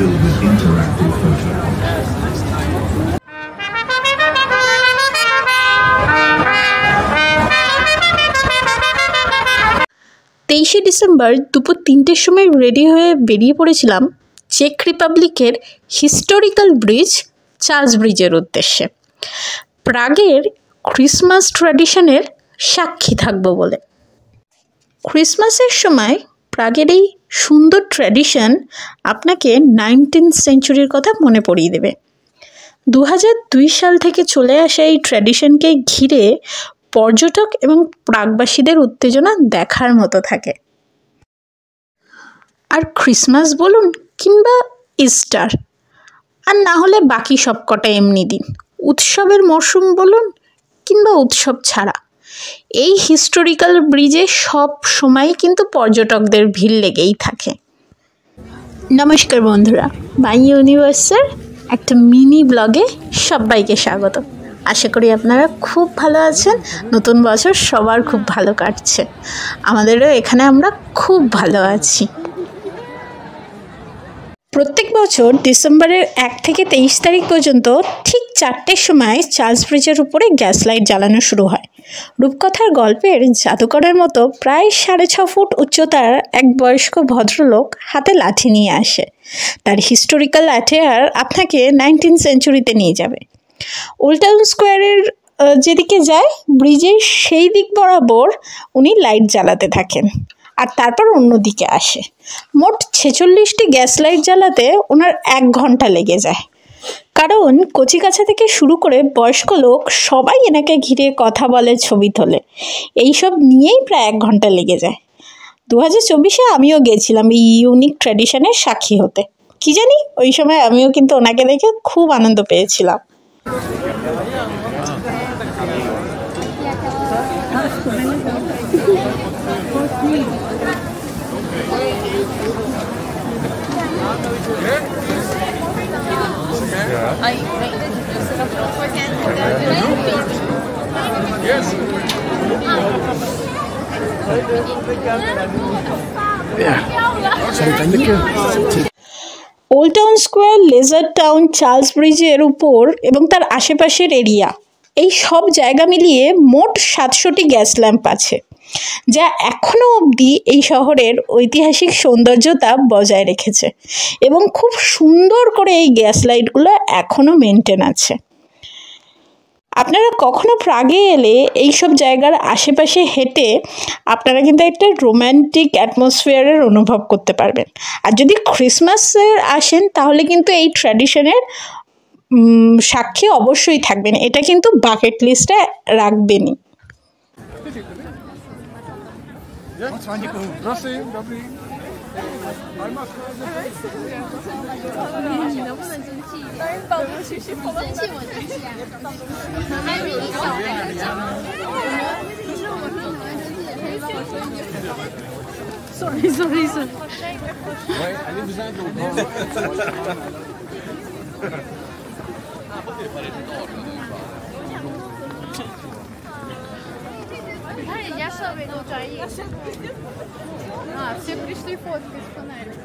filled with interactive photos. 23শে ডিসেম্বর দুপুর 3টের সময় রেডি হয়ে বেরিয়ে পড়েছিলাম চেক রিপাবলিকের হিস্টোরিক্যাল ব্রিজ চার্লস ব্রিজের উদ্দেশ্যে, প্রাগের ক্রিসমাস ট্র্যাডিশনের সাক্ষী থাকবো বলে। ক্রিসমাসের সময় প্রাগের এই সুন্দর ট্র্যাডিশন আপনাকে 19th সেঞ্চুরির কথা মনে পড়িয়ে দেবে। 2002 সাল থেকে চলে আসা এই ট্র্যাডিশনকে ঘিরে পর্যটক এবং প্রাগবাসীদের উত্তেজনা দেখার মতো থাকে। আর ক্রিসমাস বলুন কিংবা ইস্টার, আর না হলে বাকি সব কটা এমনি দিন, উৎসবের মরশুম বলুন কিংবা উৎসব ছাড়া, এই হিস্টোরিক্যাল ব্রিজে সব সময় কিন্তু পর্যটকদের ভিড় লেগেই থাকে। নমস্কার বন্ধুরা, মাই ইউনিভার্সের একটা মিনি ব্লগে সবাইকে স্বাগত। আশা করি আপনারা খুব ভালো আছেন, নতুন বছর সবার খুব ভালো কাটছে, আমাদেরও এখানে আমরা খুব ভালো আছি। প্রত্যেক বছর ডিসেম্বরের 1 থেকে 23 তারিখ পর্যন্ত ঠিক 4টের সময় চার্লস ব্রিজের উপরে গ্যাস লাইট জ্বালানো শুরু হয়। রূপকথার গল্পের জাদুকরের মতো প্রায় 6.5 ফুট উচ্চতার এক বয়স্ক ভদ্রলোক হাতে লাঠি নিয়ে আসে। তার হিস্টোরিক্যাল অ্যাটেয়ার আপনাকে 19th সেঞ্চুরিতে নিয়ে যাবে। ওল্ড টাউন স্কোয়ারের যেদিকে যায় ব্রিজের সেই দিক বরাবর উনি লাইট জ্বালাতে থাকেন, আর তারপর অন্যদিকে আসে। মোট 46টি গ্যাস লাইট জ্বালাতে ওনার 1 ঘন্টা লেগে যায়, কারণ কচিকাছা থেকে শুরু করে বয়স্ক লোক সবাই এনাকে ঘিরে কথা বলে, ছবি তোলে, এইসব নিয়েই প্রায় 1 ঘন্টা লেগে যায়। 2024-এ আমিও গেছিলাম এই ইউনিক ট্র্যাডিশনের সাক্ষী হতে। কি জানি ওই সময় আমিও কিন্তু ওনাকে দেখে খুব আনন্দ পেয়েছিলাম। Old town square, lesser town, Charles ব্রিজের উপর এবং তার আশেপাশের এরিয়া, এই সব জায়গা মিলিয়ে মোট 700টি গ্যাস ল্যাম্প আছে, যা এখনও অবধি এই শহরের ঐতিহাসিক সৌন্দর্যতা বজায় রেখেছে এবং খুব সুন্দর করে এই গ্যাস লাইটগুলো এখনও মেনটেন আছে। আপনারা কখনো প্রাগে এলে এইসব জায়গার আশেপাশে হেঁটে আপনারা কিন্তু একটা রোম্যান্টিক অ্যাটমসফিয়ারের অনুভব করতে পারবেন। আর যদি ক্রিসমাসের আসেন তাহলে কিন্তু এই ট্র্যাডিশনের সাক্ষী অবশ্যই থাকবেন, এটা কিন্তু বাকেট লিস্টে রাখবেনই।你看人家设备多专业啊！谁prишли фоткать фонарик?